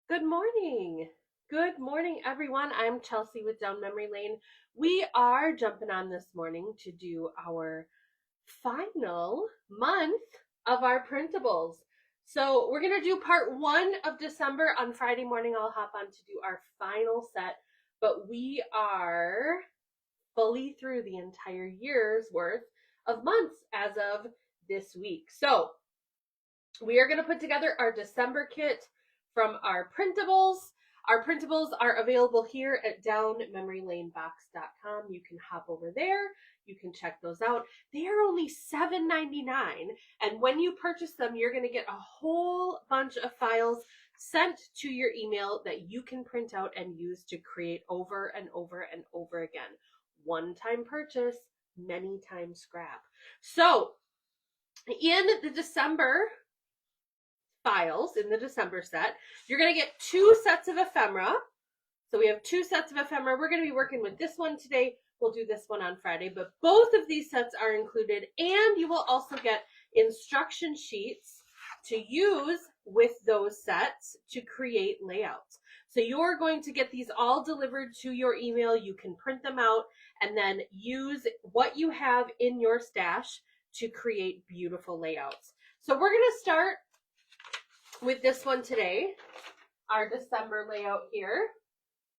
Good morning. Good morning, everyone. I'm Chelsea with Down Memory Lane. We are jumping on this morning to do our final month of our printables. So we're going to do part 1 of December. On Friday morning, I'll hop on to do our final set, but we are fully through the entire year's worth of months as of this week. So we are going to put together our December kit from our printables. Our printables are available here at downmemorylanebox.com. You can hop over there. You can check those out. They are only $7.99. And when you purchase them, you're going to get a whole bunch of files sent to your email that you can print out and use to create over and over and over again. One-time purchase, many times scrap. So in the December files, in the December set, you're going to get 2 sets of ephemera. So we have 2 sets of ephemera. We're going to be working with this one today. We'll do this one on Friday, but both of these sets are included, and you will also get instruction sheets to use with those sets to create layouts. So you're going to get these all delivered to your email. You can print them out and then use what you have in your stash to create beautiful layouts. So we're going to start with this one today, our December layout here.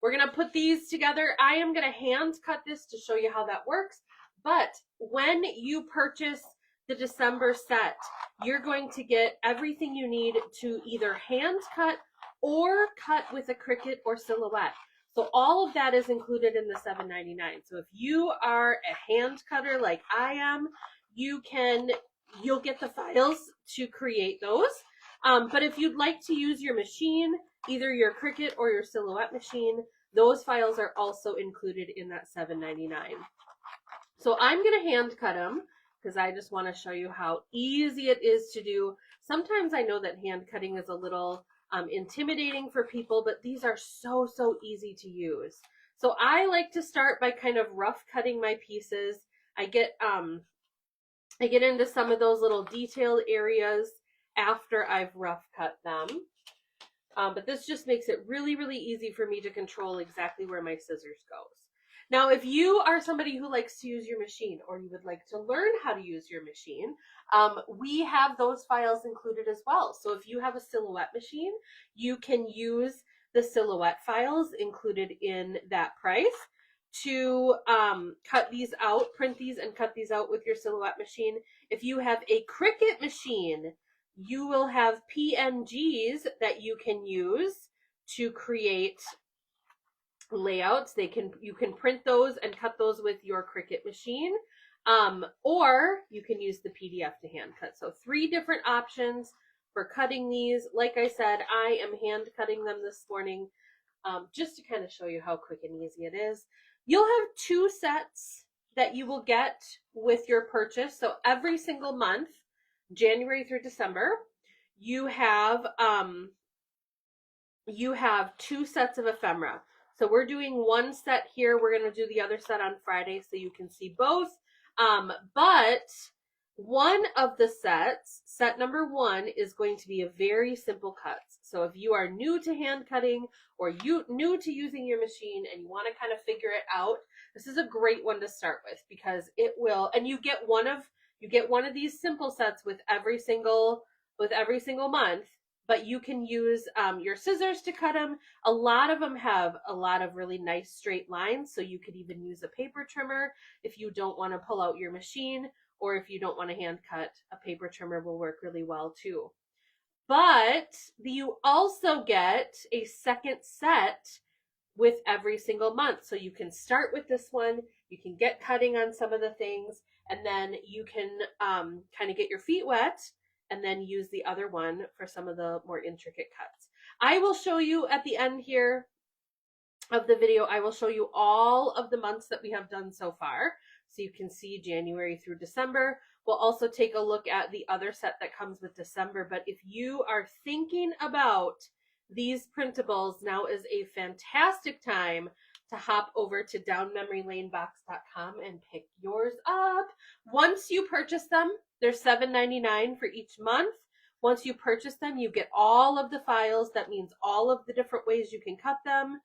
We're going to put these together. I am going to hand cut this to show you how that works. But when you purchase the December set, you're going to get everything you need to either hand cut or cut with a Cricut or Silhouette. So all of that is included in the $7.99. So if you are a hand cutter like I am, you'll get the files to create those. But if you'd like to use your machine, either your Cricut or your Silhouette machine, those files are also included in that $7.99. So I'm going to hand cut them because I just want to show you how easy it is to do. Sometimes I know that hand cutting is a little intimidating for people, but these are so easy to use. So I like to start by kind of rough cutting my pieces. I get into some of those little detailed areas after I've rough cut them. But this just makes it really easy for me to control exactly where my scissors goes. Now, if you are somebody who likes to use your machine, or you would like to learn how to use your machine, we have those files included as well. So if you have a Silhouette machine, you can use the Silhouette files included in that price to cut these out, print these and cut these out with your Silhouette machine. If you have a Cricut machine, you will have PNGs that you can use to create layouts. You can print those and cut those with your Cricut machine, or you can use the PDF to hand cut. So 3 different options for cutting these. Like I said, I am hand cutting them this morning just to kind of show you how quick and easy it is. You'll have 2 sets that you will get with your purchase. So every single month, January through December, you have 2 sets of ephemera. So we're doing 1 set here. We're going to do the other set on Friday so you can see both. But one of the sets, set number 1, is going to be a very simple cuts. So if you are new to hand cutting or new to using your machine and you want to kind of figure it out, this is a great one to start with because it will, and you get one of these simple sets with every single month, but you can use your scissors to cut them. A lot of them have a lot of really nice straight lines, so you could even use a paper trimmer if you don't want to pull out your machine, or if you don't want to hand cut, a paper trimmer will work really well too. But you also get a second set with every single month. So you can start with this one, you can get cutting on some of the things, and then you can kind of get your feet wet and then use the other one for some of the more intricate cuts. I will show you at the end here of the video, I will show you all of the months that we have done so far. So you can see January through December. We'll also take a look at the other set that comes with December. But if you are thinking about these printables, now is a fantastic time to hop over to downmemorylanebox.com and pick yours up. Once you purchase them, they're $7.99 for each month. Once you purchase them, you get all of the files. That means all of the different ways you can cut them,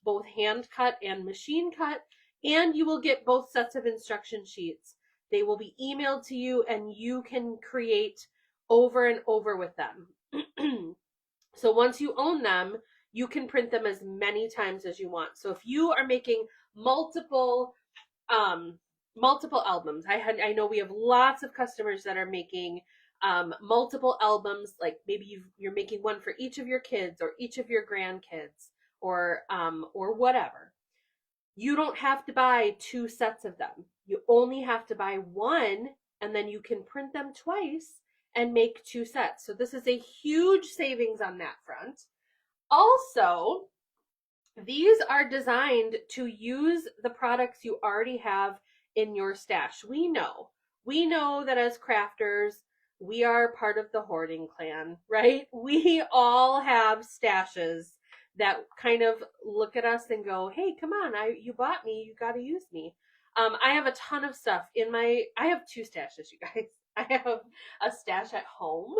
both hand cut and machine cut, and you will get both sets of instruction sheets. They will be emailed to you and you can create over and over with them. So once you own them, you can print them as many times as you want. So if you are making multiple albums, I know we have lots of customers that are making multiple albums, like maybe you're making one for each of your kids or each of your grandkids or whatever. You don't have to buy 2 sets of them. You only have to buy one, and then you can print them twice and make 2 sets. So this is a huge savings on that front. Also, these are designed to use the products you already have in your stash. We know that as crafters, we are part of the hoarding clan, right? We all have stashes that kind of look at us and go, hey, come on, you bought me, you got to use me. I have a ton of stuff I have 2 stashes, you guys. I have a stash at home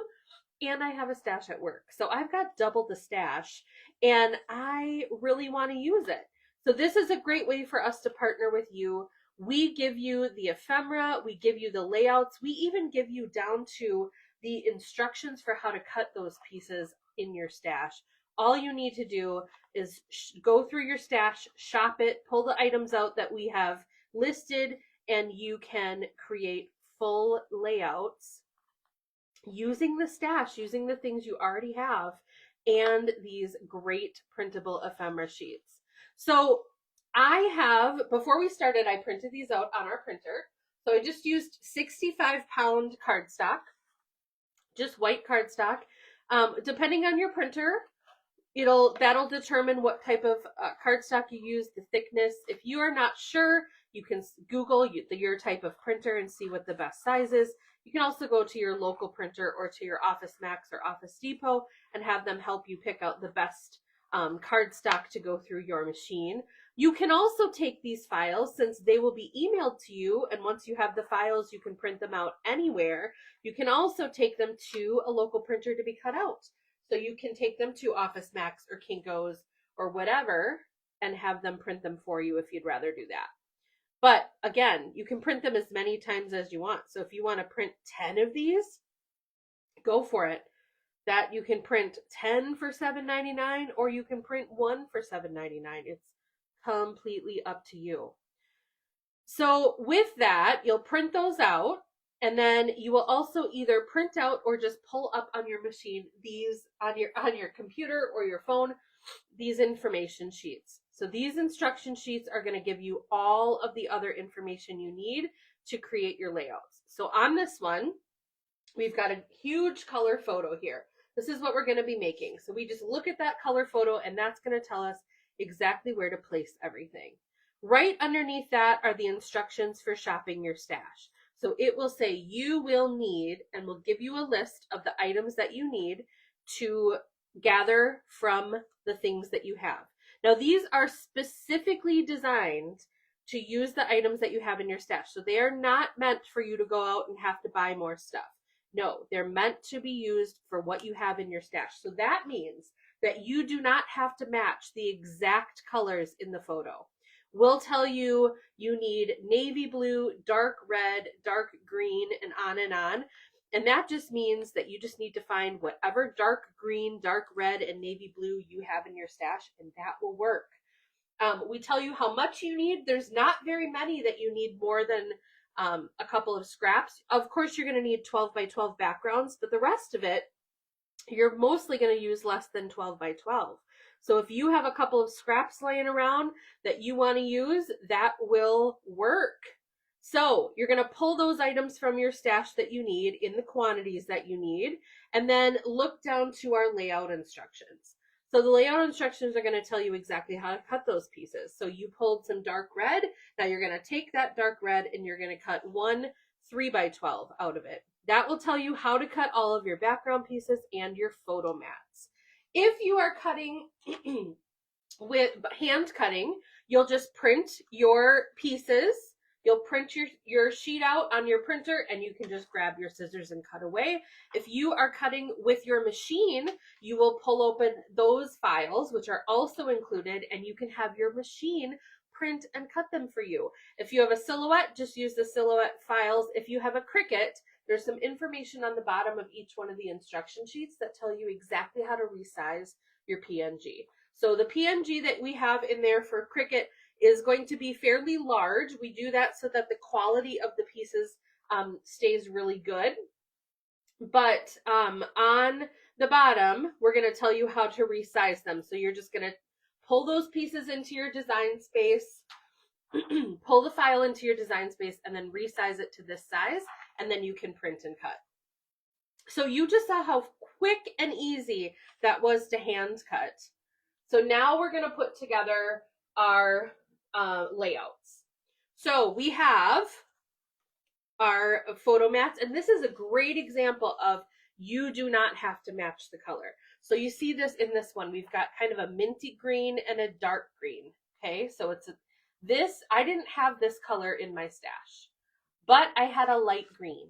and I have a stash at work. So I've got double the stash and I really want to use it. So this is a great way for us to partner with you. We give you the ephemera, we give you the layouts, we even give you down to the instructions for how to cut those pieces in your stash. All you need to do is go through your stash, shop it, pull the items out that we have listed, and you can create full layouts using the stash, using the things you already have, and these great printable ephemera sheets. So before we started, I printed these out on our printer. So I just used 65-pound cardstock, just white cardstock. Depending on your printer, that'll determine what type of cardstock you use, the thickness. If you are not sure, you can Google your type of printer and see what the best size is. You can also go to your local printer or to your Office Max or Office Depot and have them help you pick out the best cardstock to go through your machine. You can also take these files, since they will be emailed to you, and once you have the files, you can print them out anywhere. You can also take them to a local printer to be cut out. So you can take them to Office Max or Kinko's or whatever and have them print them for you if you'd rather do that. But again, you can print them as many times as you want. So if you want to print 10 of these, go for it. That you can print 10 for $7.99 or you can print 1 for $7.99. It's completely up to you. So with that, you'll print those out, and then you will also either print out or just pull up on your machine these on your computer or your phone, these information sheets. So these instruction sheets are going to give you all of the other information you need to create your layouts. So on this one, we've got a huge color photo here. This is what we're going to be making. So we just look at that color photo and that's going to tell us exactly where to place everything. Right underneath that are the instructions for shopping your stash. So it will say you will need, and will give you a list of the items that you need to gather from the things that you have. Now these are specifically designed to use the items that you have in your stash. So they are not meant for you to go out and have to buy more stuff. No, they're meant to be used for what you have in your stash. So that means that you do not have to match the exact colors in the photo. We'll tell you you need navy blue, dark red, dark green, and on and on. And that just means that you just need to find whatever dark green, dark red, and navy blue you have in your stash, and that will work. We tell you how much you need. There's not very many that you need more than a couple of scraps. Of course, you're going to need 12 by 12 backgrounds, but the rest of it, you're mostly going to use less than 12 by 12. So if you have a couple of scraps laying around that you want to use, that will work. So you're going to pull those items from your stash that you need in the quantities that you need, and then look down to our layout instructions. So the layout instructions are going to tell you exactly how to cut those pieces. So you pulled some dark red. Now you're going to take that dark red and you're going to cut one 3 by 12 out of it. That will tell you how to cut all of your background pieces and your photo mats. If you are cutting with hand cutting, you'll just print your pieces. You'll print your sheet out on your printer and you can just grab your scissors and cut away. If you are cutting with your machine, you will pull open those files, which are also included, and you can have your machine print and cut them for you. If you have a Silhouette, just use the Silhouette files. If you have a Cricut, there's some information on the bottom of each one of the instruction sheets that tell you exactly how to resize your PNG. So the PNG that we have in there for Cricut is going to be fairly large. We do that so that the quality of the pieces stays really good. But on the bottom, we're going to tell you how to resize them. So you're just going to pull those pieces into your design space, pull the file into your design space, and then resize it to this size, and then you can print and cut. So you just saw how quick and easy that was to hand cut. So now we're going to put together our layouts. So we have our photo mats, and this is a great example of you do not have to match the color. So you see this in this one. We've got kind of a minty green and a dark green. Okay, so it's this. I didn't have this color in my stash, but I had a light green,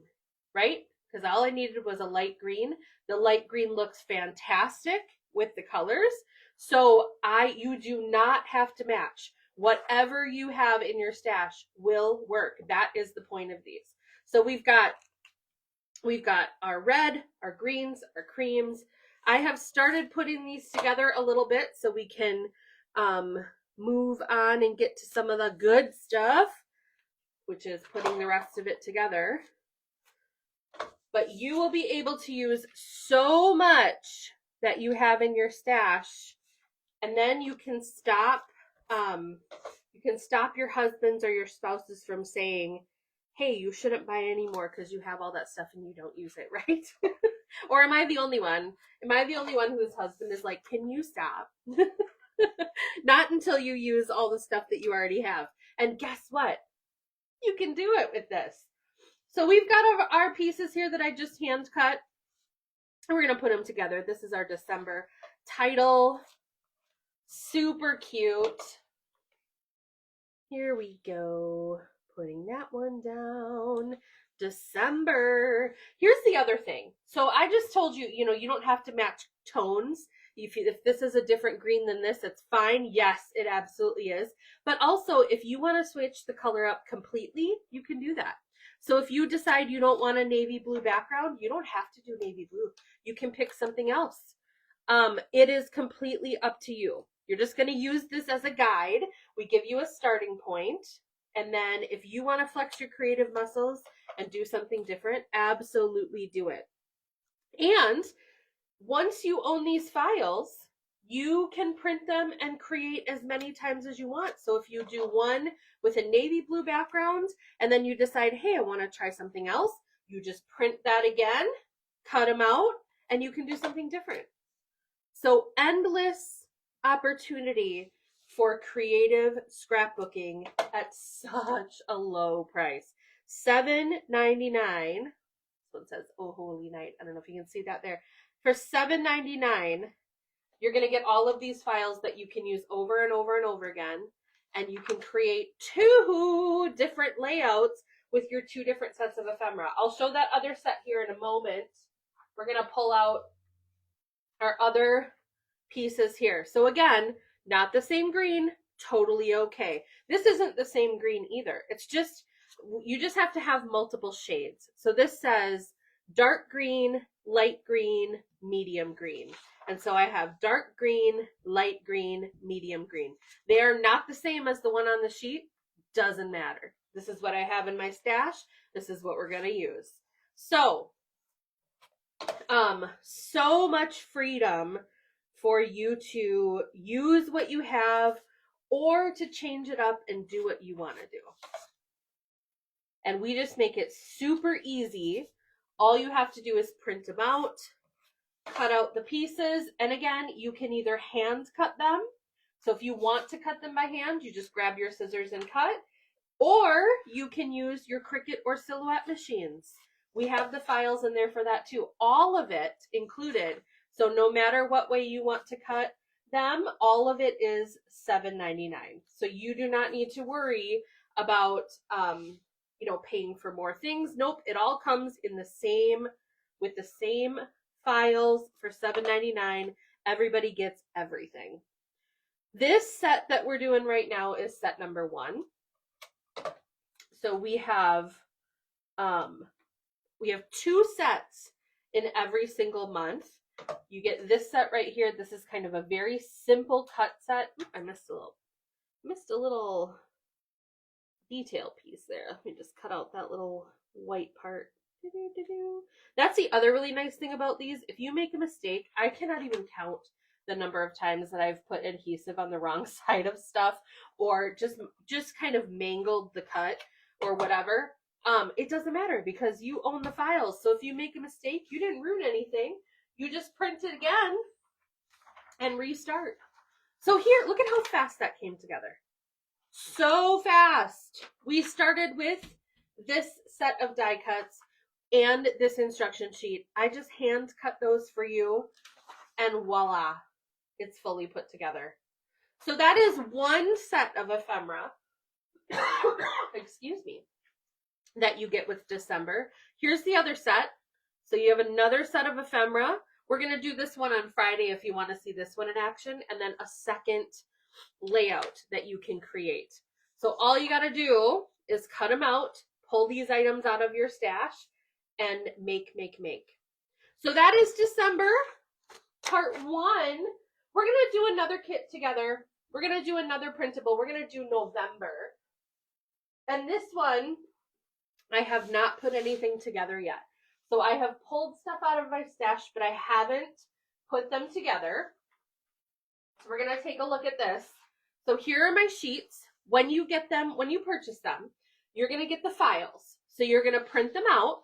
right? Because all I needed was a light green. The light green looks fantastic with the colors. So you do not have to match. Whatever you have in your stash will work. That is the point of these. So we've got our red, our greens, our creams. I have started putting these together a little bit so we can move on and get to some of the good stuff, which is putting the rest of it together. But you will be able to use so much that you have in your stash, and then you can stop your husbands or your spouses from saying, hey, you shouldn't buy any more because you have all that stuff and you don't use it, right? Or am I the only one? Am I the only one whose husband is like, can you stop? Not until you use all the stuff that you already have. And guess what? You can do it with this. So we've got our pieces here that I just hand cut, and we're going to put them together. This is our December title. Super cute. Here we go. Putting that one down. December. Here's the other thing. So I just told you, you don't have to match tones. If this is a different green than this, it's fine. Yes, it absolutely is. But also, if you want to switch the color up completely, you can do that. So if you decide you don't want a navy blue background, you don't have to do navy blue. You can pick something else. It is completely up to you. You're just going to use this as a guide. We give you a starting point. And then if you want to flex your creative muscles and do something different, absolutely do it. And once you own these files, you can print them and create as many times as you want. So if you do one with a navy blue background and then you decide, hey, I want to try something else, you just print that again, cut them out, and you can do something different. So endless opportunity for creative scrapbooking at such a low price. $7.99. This one says, oh, holy night. I don't know if you can see that there. For $7.99, you're going to get all of these files that you can use over and over and over again. And you can create 2 different layouts with your 2 different sets of ephemera. I'll show that other set here in a moment. We're going to pull out our other pieces here. So again, not the same green, totally okay. This isn't the same green either. It's just, you just have to have multiple shades. So this says dark green, light green, medium green. And so I have dark green, light green, medium green. They are not the same as the one on the sheet. Doesn't matter. This is what I have in my stash. This is what we're going to use. So, so much freedom for you to use what you have or to change it up and do what you want to do. And we just make it super easy. All you have to do is print them out, cut out the pieces, and again, you can either hand cut them. So if you want to cut them by hand, you just grab your scissors and cut, or you can use your Cricut or Silhouette machines. We have the files in there for that too. All of it included. So no matter what way you want to cut them, all of it is $7.99. So you do not need to worry about, you know, paying for more things. Nope, it all comes in the same, with the same files for $7.99. Everybody gets everything. This set that we're doing right now is set number 1. So we have 2 sets in every single month. You get this set right here. This is kind of a very simple cut set. I missed a little detail piece there. Let me just cut out that little white part. That's the other really nice thing about these. If you make a mistake, I cannot even count the number of times that I've put adhesive on the wrong side of stuff, or just kind of mangled the cut or whatever. It doesn't matter because you own the files. So if you make a mistake, you didn't ruin anything. You just print it again and restart. So here, look at how fast that came together. So fast. We started with this set of die cuts and this instruction sheet. I just hand cut those for you, and voila, it's fully put together. So that is one set of ephemera, excuse me, that you get with December. Here's the other set. So you have another set of ephemera. We're going to do this one on Friday if you want to see this one in action, and then a second layout that you can create. So all you got to do is cut them out, pull these items out of your stash, and make. So that is December, part 1. We're going to do another kit together. We're going to do another printable. We're going to do November. And this one, I have not put anything together yet. So I have pulled stuff out of my stash, but I haven't put them together. So we're going to take a look at this. So here are my sheets. When you get them, when you purchase them, you're going to get the files. So you're going to print them out.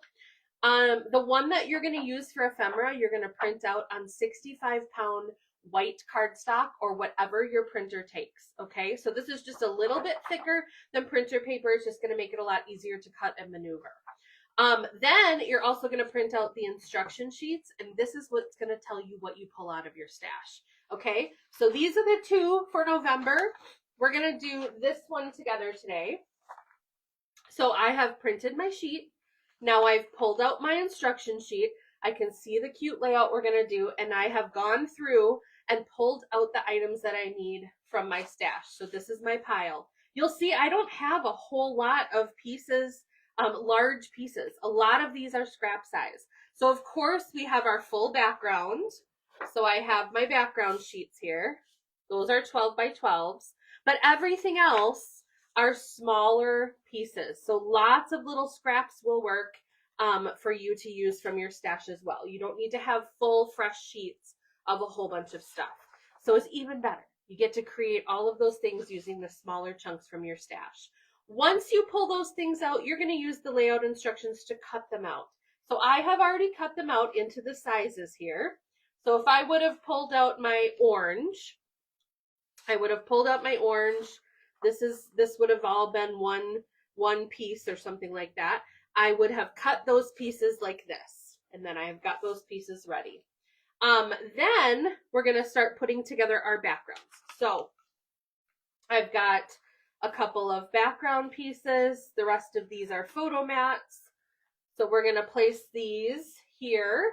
The one that you're going to use for ephemera, you're going to print out on 65-pound white cardstock or whatever your printer takes. Okay, so this is just a little bit thicker than printer paper. It's just going to make it a lot easier to cut and maneuver. Then you're also going to print out the instruction sheets, and this is what's going to tell you what you pull out of your stash. Okay, so these are the 2 for November. We're going to do this one together today. So I have printed my sheet. Now I've pulled out my instruction sheet. I can see the cute layout we're going to do, and I have gone through and pulled out the items that I need from my stash. So this is my pile. You'll see I don't have a whole lot of pieces, large pieces. A lot of these are scrap size. So of course we have our full background. So I have my background sheets here. Those are 12 by 12s, but everything else are smaller pieces. So lots of little scraps will work for you to use from your stash as well. You don't need to have full fresh sheets of a whole bunch of stuff. So it's even better. You get to create all of those things using the smaller chunks from your stash. Once you pull those things out, you're going to use the layout instructions to cut them out. So I have already cut them out into the sizes here. So if I would have pulled out my orange, this would have all been one piece or something like that. I would have cut those pieces like this, and then I have got those pieces ready. Then we're going to start putting together our backgrounds. So I've got a couple of background pieces. The rest of these are photo mats. So we're going to place these here.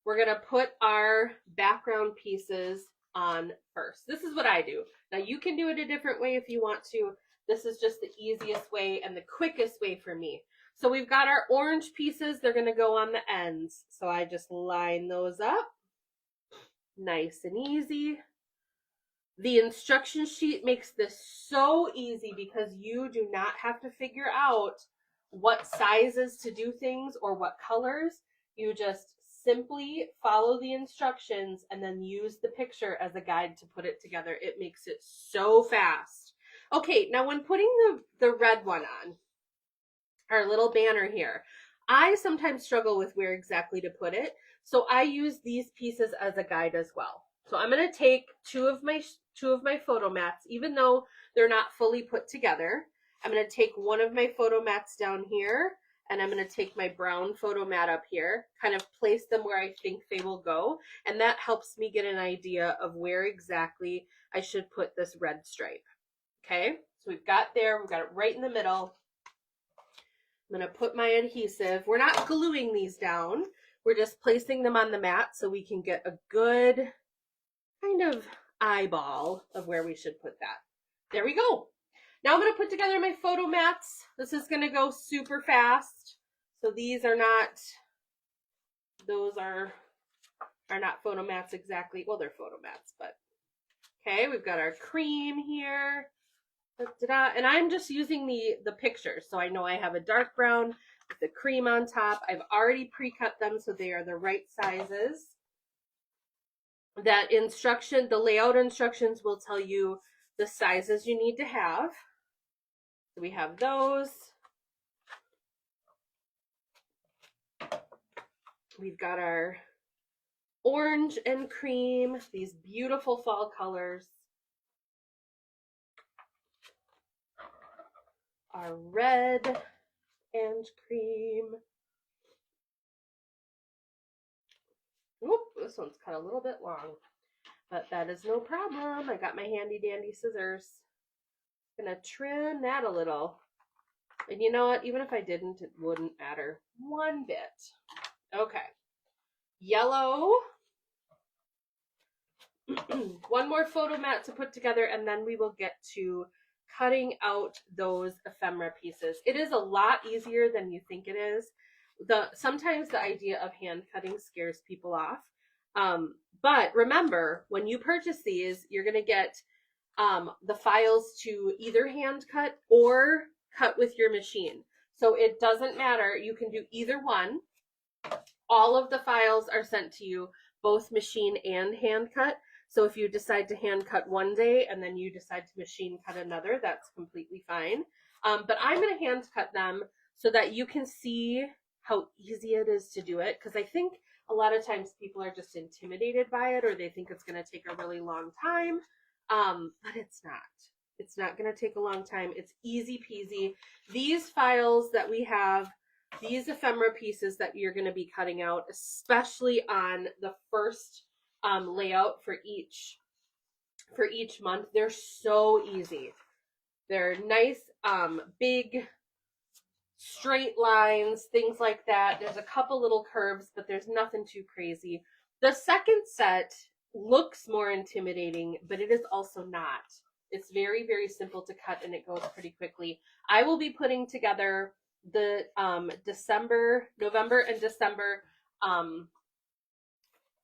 We're going to put our background pieces on first. This is what I do. Now you can do it a different way if you want to. This is just the easiest way and the quickest way for me. So we've got our orange pieces. They're going to go on the ends. So I just line those up. Nice and easy. The instruction sheet makes this so easy because you do not have to figure out what sizes to do things or what colors. You just simply follow the instructions and then use the picture as a guide to put it together. It makes it so fast. Okay, now when putting the red one on, our little banner here, I sometimes struggle with where exactly to put it. So I use these pieces as a guide as well. So I'm going to take two of my photo mats, even though they're not fully put together. I'm going to take one of my photo mats down here, and I'm going to take my brown photo mat up here, kind of place them where I think they will go. And that helps me get an idea of where exactly I should put this red stripe. Okay, So we've got there, we've got it right in the middle. I'm going to put my adhesive. We're not gluing these down. We're just placing them on the mat so we can get a good kind of eyeball of where we should put that. There we go. Now I'm going to put together my photo mats. This is going to go super fast. So these are not, those are not photo mats exactly. Well, they're photo mats, but okay, we've got our cream here. Da-da-da. And I'm just using the pictures, so I know I have a dark brown with the cream on top. I've already pre-cut them so they are the right sizes. That instruction, the layout instructions will tell you the sizes you need to have. So we have those. We've got our orange and cream, these beautiful fall colors. Our red and cream. Oop, this one's cut a little bit long, but that is no problem. I got my handy dandy scissors. Gonna trim that a little. And you know what? Even if I didn't, it wouldn't matter one bit. Okay. Yellow. One more photo mat to put together, and then we will get to cutting out those ephemera pieces. It is a lot easier than you think it is. Sometimes the idea of hand cutting scares people off. But remember, when you purchase these, you're going to get the files to either hand cut or cut with your machine. So it doesn't matter. You can do either one. All of the files are sent to you, both machine and hand cut. So if you decide to hand cut one day and then you decide to machine cut another, that's completely fine. But I'm going to hand cut them so that you can see how easy it is to do it. Because I think a lot of times people are just intimidated by it, or they think it's going to take a really long time. But it's not. It's not going to take a long time. It's easy peasy. These files that we have, these ephemera pieces that you're going to be cutting out, especially on the first layout for each month, they're so easy. They're nice, big, straight lines, things like that. There's a couple little curves, but there's nothing too crazy. The second set looks more intimidating, but it is also not. It's very, very simple to cut, and it goes pretty quickly. I will be putting together the November and December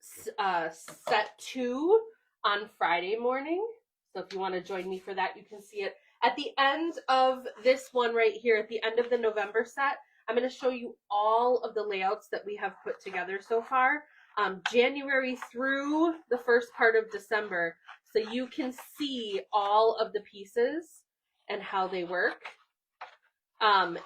set 2 on Friday morning. So if you want to join me for that, you can see it. At the end of this one right here, at the end of the November set, I'm going to show you all of the layouts that we have put together so far, January through the first part of December, so you can see all of the pieces and how they work.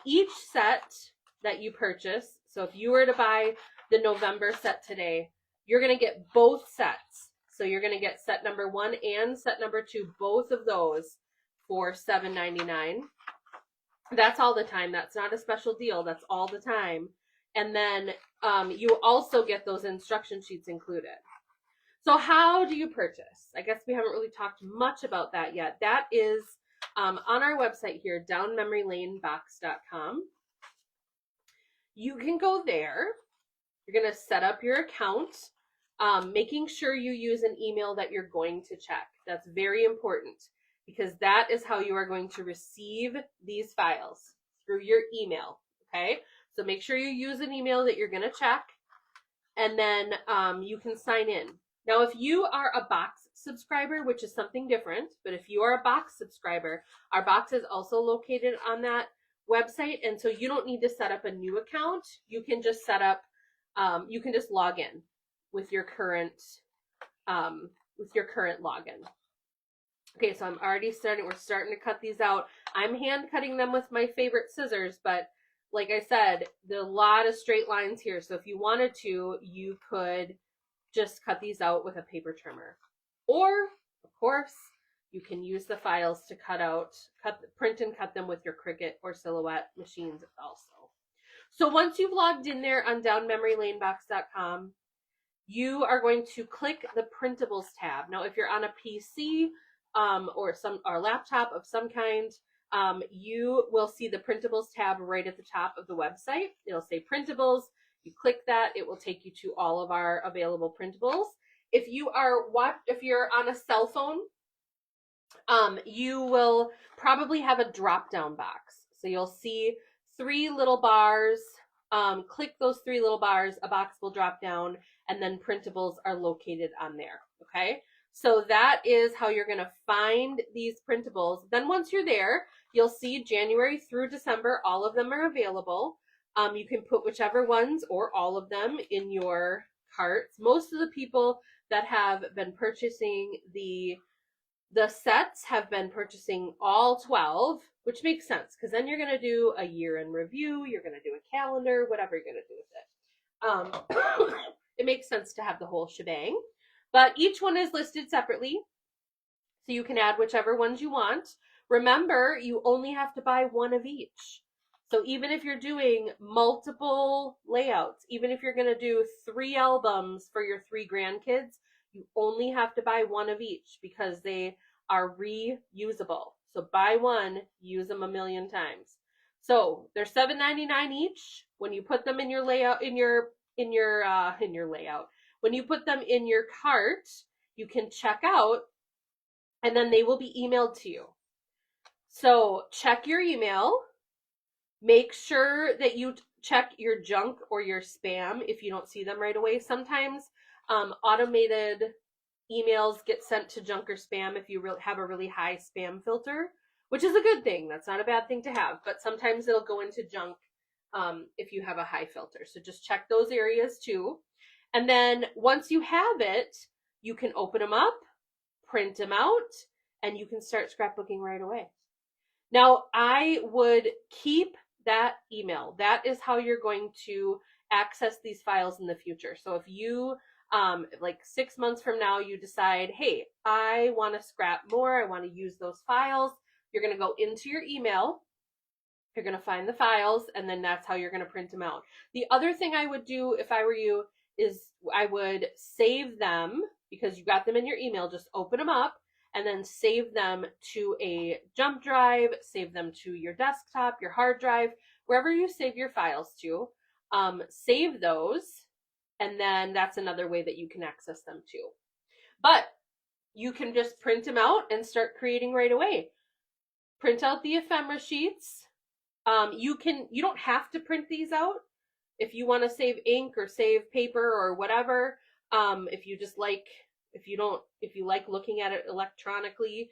Each set that you purchase, so if you were to buy the November set today, you're going to get both sets. So you're going to get set number 1 and set number 2, both of those for $7.99. That's all the time. That's not a special deal. That's all the time. And then you also get those instruction sheets included. So how do you purchase? I guess we haven't really talked much about that yet. That is on our website here, downmemorylanebox.com. You can go there. You're going to set up your account, making sure you use an email that you're going to check. That's very important, because that is how you are going to receive these files, through your email, okay? So make sure you use an email that you're going to check, and then you can sign in. Now, if you are a box subscriber, which is something different, but if you are a box subscriber, our box is also located on that website, and so you don't need to set up a new account. You can just set up, you can just log in with your current login. Okay, so I'm already we're starting to cut these out. I'm hand cutting them with my favorite scissors, but like I said, there's a lot of straight lines here. So if you wanted to, you could just cut these out with a paper trimmer. Or, of course, you can use the files to print and cut them with your Cricut or Silhouette machines also. So once you've logged in there on downmemorylanebox.com, you are going to click the Printables tab. Now, if you're on a PC, or laptop of some kind, you will see the printables tab right at the top of the website. It'll say printables. You click that, it will take you to all of our available printables. If you're on a cell phone, you will probably have a drop-down box. So you'll see 3 little bars. Click those 3 little bars, a box will drop down, and then printables are located on there, okay? So that is how you're gonna find these printables. Then once you're there, you'll see January through December, all of them are available. You can put whichever ones or all of them in your carts. Most of the people that have been purchasing the sets have been purchasing all 12, which makes sense because then you're going to do a year in review, you're going to do a calendar, whatever you're going to do with it. It makes sense to have the whole shebang, but each one is listed separately, so you can add whichever ones you want. Remember, you only have to buy one of each. So even if you're doing multiple layouts, even if you're going to do 3 albums for your 3 grandkids, you only have to buy one of each because they are reusable. So buy one, use them a million times. So they're $7.99 each. When you put them in your layout, in your layout, when you put them in your cart, you can check out, and then they will be emailed to you. So check your email. Make sure that you check your junk or your spam if you don't see them right away. Sometimes automated emails get sent to junk or spam if you have a really high spam filter, which is a good thing. That's not a bad thing to have, but sometimes it'll go into junk if you have a high filter. So just check those areas too. And then once you have it, you can open them up, print them out, and you can start scrapbooking right away. Now, I would keep that email. That is how you're going to access these files in the future. So if you, like 6 months from now, you decide, hey, I want to scrap more, I want to use those files, you're going to go into your email, you're going to find the files, and then that's how you're going to print them out. The other thing I would do if I were you is I would save them, because you got them in your email, just open them up, and then save them to a jump drive, save them to your desktop, your hard drive, wherever you save your files to. Save those, and then that's another way that you can access them too. But you can just print them out and start creating right away. Print out the ephemera sheets. You don't have to print these out. If you want to save ink or save paper or whatever, if you like looking at it electronically,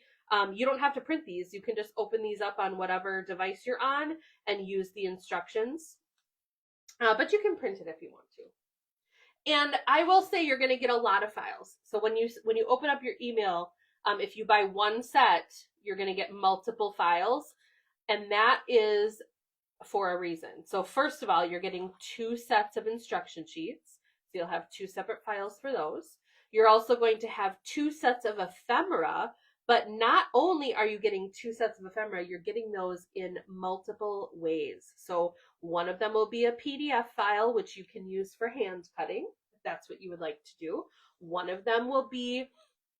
you don't have to print these. You can just open these up on whatever device you're on and use the instructions. But you can print it if you want to. And I will say you're going to get a lot of files. So when you open up your email, if you buy one set, you're going to get multiple files, and that is for a reason. So first of all, you're getting 2 sets of instruction sheets. So you'll have 2 separate files for those. You're also going to have 2 sets of ephemera, but not only are you getting 2 sets of ephemera, you're getting those in multiple ways. So one of them will be a PDF file, which you can use for hand cutting, if that's what you would like to do. One of them will be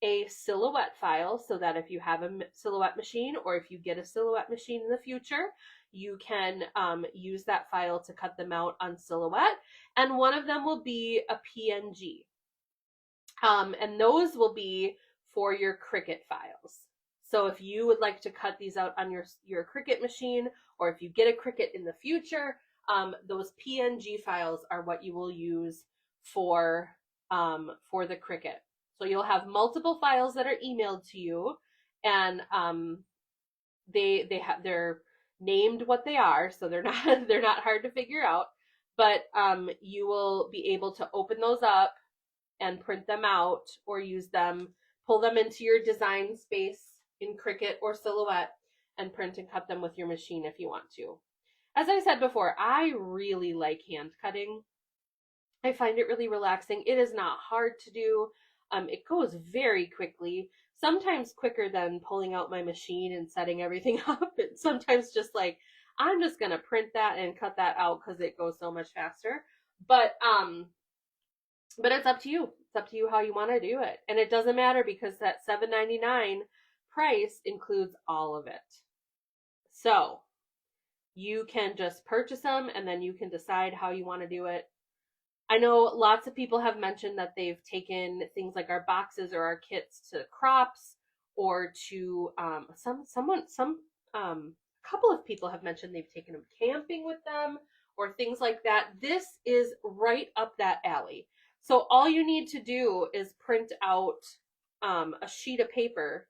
a silhouette file, so that if you have a silhouette machine, or if you get a silhouette machine in the future, you can use that file to cut them out on silhouette. And one of them will be a PNG. And those will be for your Cricut files. So if you would like to cut these out on your Cricut machine, or if you get a Cricut in the future, those PNG files are what you will use for the Cricut. So you'll have multiple files that are emailed to you, and they're named what they are, so they're not hard to figure out. But you will be able to open those up and print them out, or use them, pull them into your design space in Cricut or Silhouette, and print and cut them with your machine if you want to. As I said before, I really like hand cutting. I find it really relaxing. It is not hard to do. It goes very quickly, sometimes quicker than pulling out my machine and setting everything up. And sometimes just like, I'm just going to print that and cut that out because it goes so much faster. But it's up to you. It's up to you how you want to do it. And it doesn't matter, because that $7.99 price includes all of it. So you can just purchase them and then you can decide how you want to do it. I know lots of people have mentioned that they've taken things like our boxes or our kits to crops, or to a couple of people have mentioned they've taken them camping with them or things like that. This is right up that alley. So all you need to do is print out a sheet of paper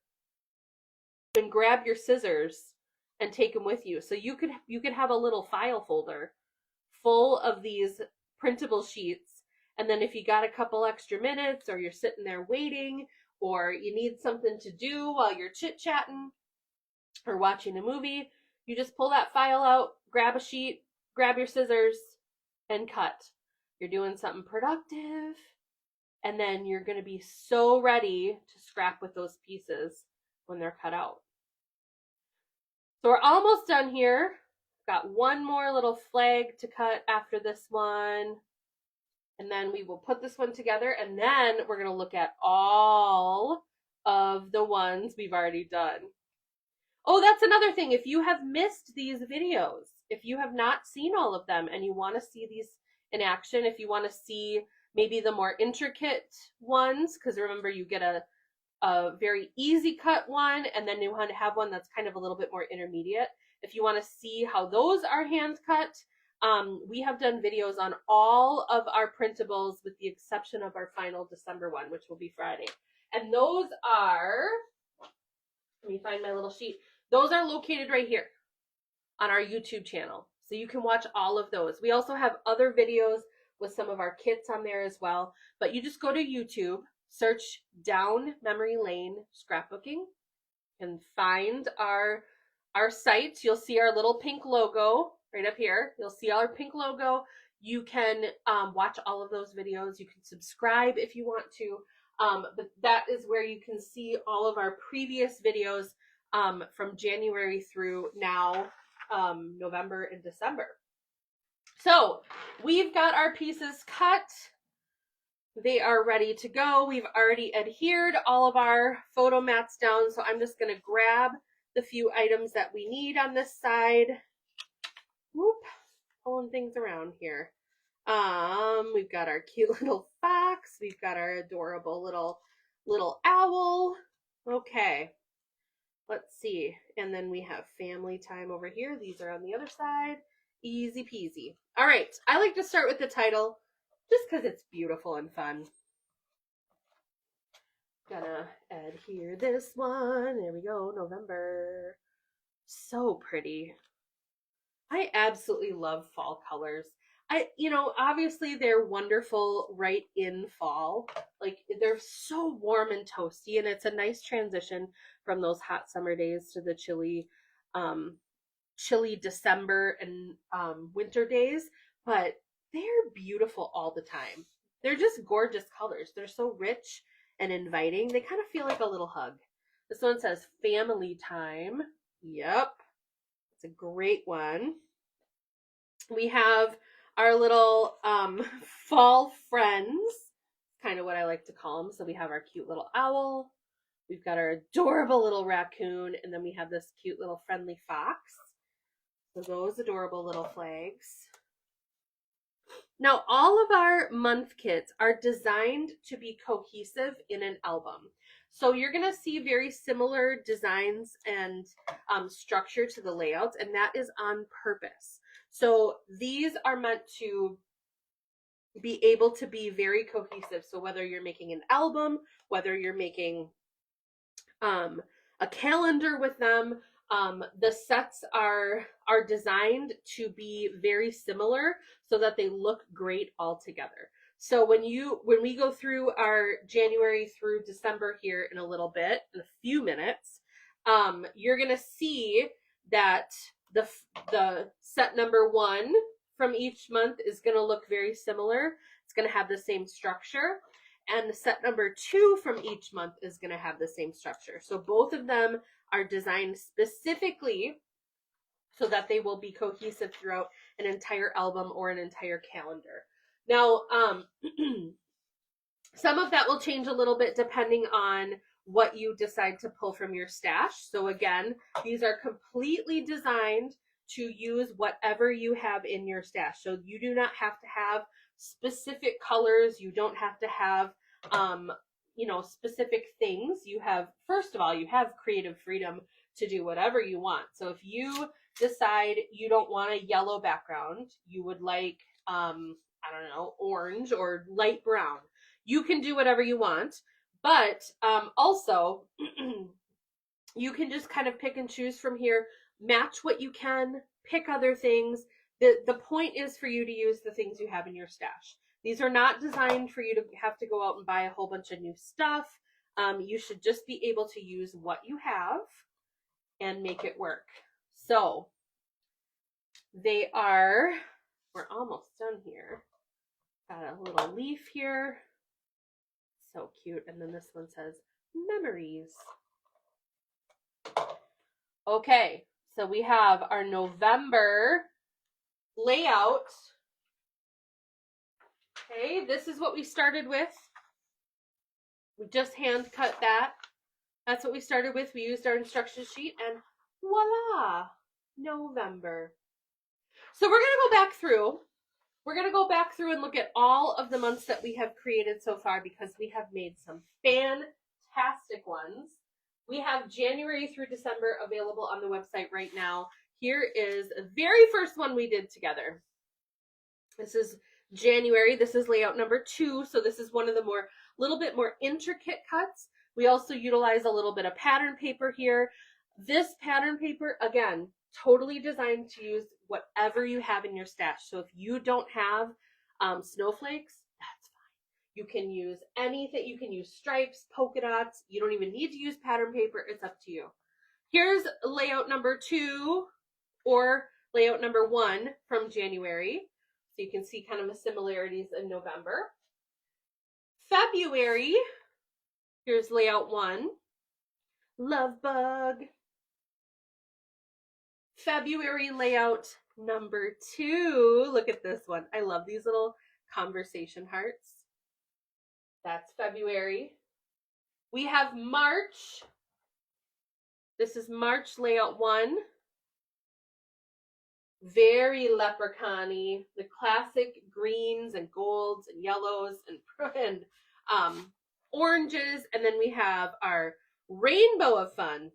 and grab your scissors and take them with you. So you could have a little file folder full of these printable sheets, and then if you got a couple extra minutes, or you're sitting there waiting, or you need something to do while you're chit-chatting or watching a movie, you just pull that file out, grab a sheet, grab your scissors, and cut. You're doing something productive, and then you're going to be so ready to scrap with those pieces when they're cut out. So we're almost done here. Got one more little flag to cut after this one, and then we will put this one together, and then we're going to look at all of the ones we've already done. Oh, that's another thing. If you have missed these videos, if you have not seen all of them and you want to see these in action, if you want to see maybe the more intricate ones, because remember, you get a very easy cut one, and then you want to have one that's kind of a little bit more intermediate. If you want to see how those are hand cut, we have done videos on all of our printables with the exception of our final December one, which will be Friday. And those are, let me find my little sheet. Those are located right here on our YouTube channel. So you can watch all of those. We also have other videos with some of our kits on there as well. But you just go to YouTube, search Down Memory Lane Scrapbooking, and find our site. You'll see our little pink logo right up here. You'll see our pink logo. You can watch all of those videos. You can subscribe if you want to. But that is where you can see all of our previous videos from January through now, November and December. So we've got our pieces cut. They are ready to go. We've already adhered all of our photo mats down, so I'm just going to grab the few items that we need on this side. Whoop, pulling things around here. We've got our cute little fox. We've got our adorable little owl. Okay, let's see. And then we have family time over here. These are on the other side. Easy peasy. All right, I like to start with the title just because it's beautiful and fun. Gonna adhere this one. There we go, November. So pretty. I absolutely love fall colors. Obviously they're wonderful right in fall. Like, they're so warm and toasty, and it's a nice transition from those hot summer days to the chilly December and winter days, but they're beautiful all the time. They're just gorgeous colors. They're so rich and inviting. They kind of feel like a little hug. This one says family time. Yep. It's a great one. We have our little fall friends, kind of what I like to call them. So we have our cute little owl. We've got our adorable little raccoon, and then we have this cute little friendly fox. So those adorable little flags. Now, all of our month kits are designed to be cohesive in an album. So you're going to see very similar designs and structure to the layouts, and that is on purpose. So these are meant to be able to be very cohesive. So whether you're making an album, whether you're making a calendar with them, the sets are designed to be very similar so that they look great all together. So when we go through our January through December here in a little bit, in a few minutes, you're going to see that the set number 1 from each month is going to look very similar. It's going to have the same structure. And the set number 2 from each month is going to have the same structure. So both of them are designed specifically so that they will be cohesive throughout an entire album or an entire calendar. Now, Some of that will change a little bit depending on what you decide to pull from your stash. So again, these are completely designed to use whatever you have in your stash. So you do not have to have specific colors. You don't have to have, specific things. You have, first of all, you have creative freedom to do whatever you want. So if you decide you don't want a yellow background, you would like, orange or light brown, you can do whatever you want. But also, you can just kind of pick and choose from here, match what you can, pick other things. The point is for you to use the things you have in your stash. These are not designed for you to have to go out and buy a whole bunch of new stuff. You should just be able to use what you have and make it work. So we're almost done here. Got a little leaf here. So cute. And then this one says memories. Okay, so we have our November layout. Okay, this is what we started with. We just hand cut that. That's what we started with. We used our instruction sheet and voila, November. So we're going to go back through. We're going to go back through and look at all of the months that we have created so far because we have made some fantastic ones. We have January through December available on the website right now. Here is the very first one we did together. This is January. This is layout number 2. So this is one of the little bit more intricate cuts. We also utilize a little bit of pattern paper here. This pattern paper, again, totally designed to use whatever you have in your stash. So if you don't have snowflakes, that's fine. You can use anything. You can use stripes, polka dots. You don't even need to use pattern paper. It's up to you. Here's layout number 2 or layout number 1 from January. So you can see kind of the similarities in November. February, here's layout 1. Love bug. February layout number 2. Look at this one. I love these little conversation hearts. That's February. We have March. This is March layout 1. Very leprechaun-y. The classic greens and golds and yellows and oranges. And then we have our rainbow of fun.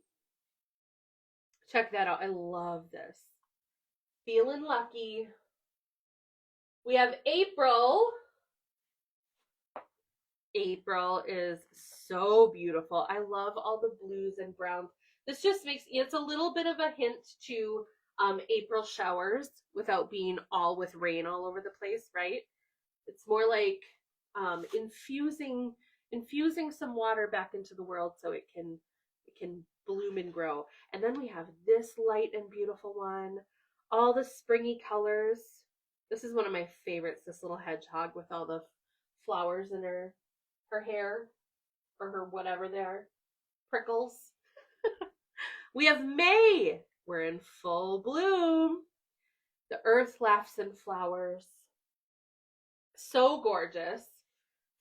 Check that out. I love this. Feeling lucky. We have April. April is so beautiful. I love all the blues and browns. This just makes, it's a little bit of a hint to April showers without being all with rain all over the place, right? It's more like infusing some water back into the world so it can bloom and grow. And then we have this light and beautiful one, all the springy colors. This is one of my favorites, this little hedgehog with all the flowers in her hair, or her whatever they are, prickles. We have May. We're in full bloom. The earth laughs in flowers. So gorgeous.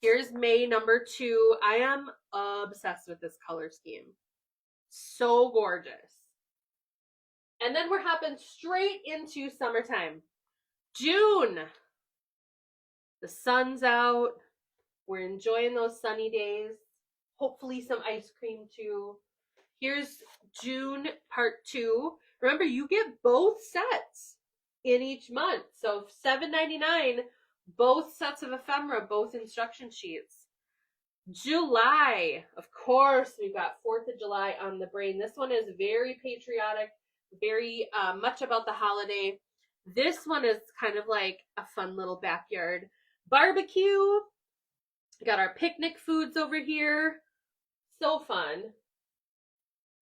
Here's May number 2. I am obsessed with this color scheme. So gorgeous. And then we're hopping straight into summertime. June. The sun's out. We're enjoying those sunny days. Hopefully some ice cream too. Here's June part 2. Remember, you get both sets in each month. So $7.99, both sets of ephemera, both instruction sheets. July, of course, we've got 4th of July on the brain. This one is very patriotic, very much about the holiday. This one is kind of like a fun little backyard barbecue. We got our picnic foods over here. So fun.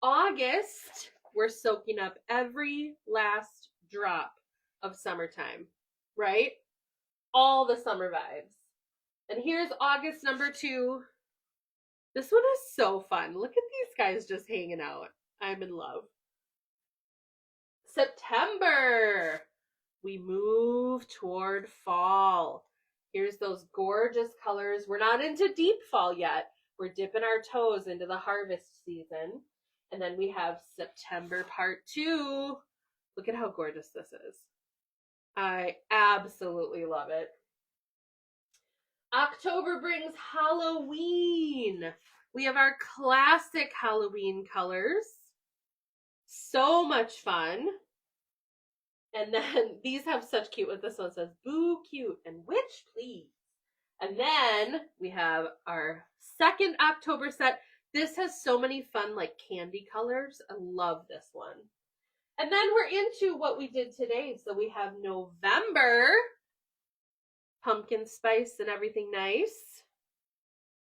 August, we're soaking up every last drop of summertime, right? All the summer vibes. And here's August number 2. This one is so fun. Look at these guys just hanging out. I'm in love. September, we move toward fall. Here's those gorgeous colors. We're not into deep fall yet. We're dipping our toes into the harvest season. And then we have September part 2. Look at how gorgeous this is. I absolutely love it. October brings Halloween. We have our classic Halloween colors. So much fun. And then these have such cute, what this one says, boo cute and witch please. And then we have our second October set. This has so many fun like candy colors. I love this one. And then we're into what we did today. So we have November, pumpkin spice and everything nice.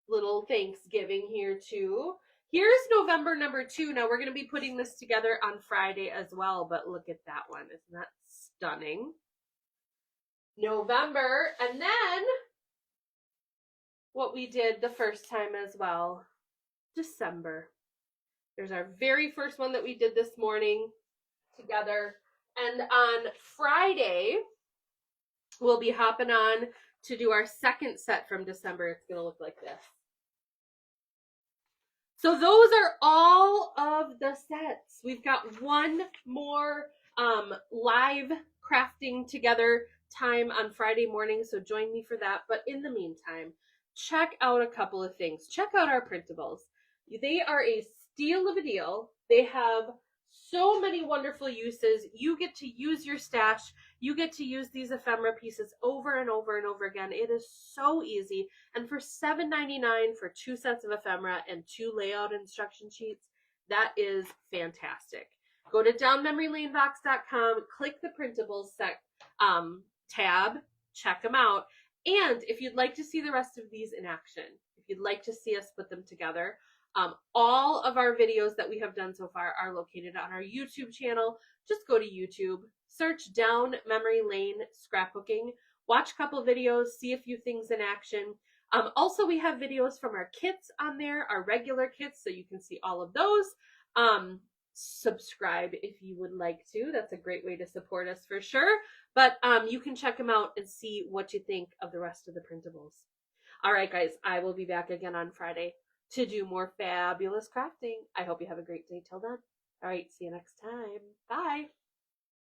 Little Thanksgiving here too. Here's November number 2. Now we're going to be putting this together on Friday as well, but look at that one. Isn't that stunning? November, and then what we did the first time as well, December. There's our very first one that we did this morning together. And on Friday, we'll be hopping on to do our second set from December. It's going to look like this. So those are all of the sets. We've got one more live crafting together time on Friday morning, so join me for that. But in the meantime, check out a couple of things. Check out our printables. They are a steal of a deal. They have so many wonderful uses. You get to use your stash. You get to use these ephemera pieces over and over and over again. It is so easy. And for $7.99 for 2 sets of ephemera and 2 layout instruction sheets, that is fantastic. Go to downmemorylanebox.com, click the printables tab, check them out. And if you'd like to see the rest of these in action, if you'd like to see us put them together, all of our videos that we have done so far are located on our YouTube channel. Just go to YouTube, search Down Memory Lane Scrapbooking, watch a couple videos, see a few things in action. Also, we have videos from our kits on there, our regular kits, so you can see all of those. Subscribe if you would like to. That's a great way to support us for sure. But you can check them out and see what you think of the rest of the printables. All right, guys, I will be back again on Friday to do more fabulous crafting. I hope you have a great day till then. All right, see you next time. Bye.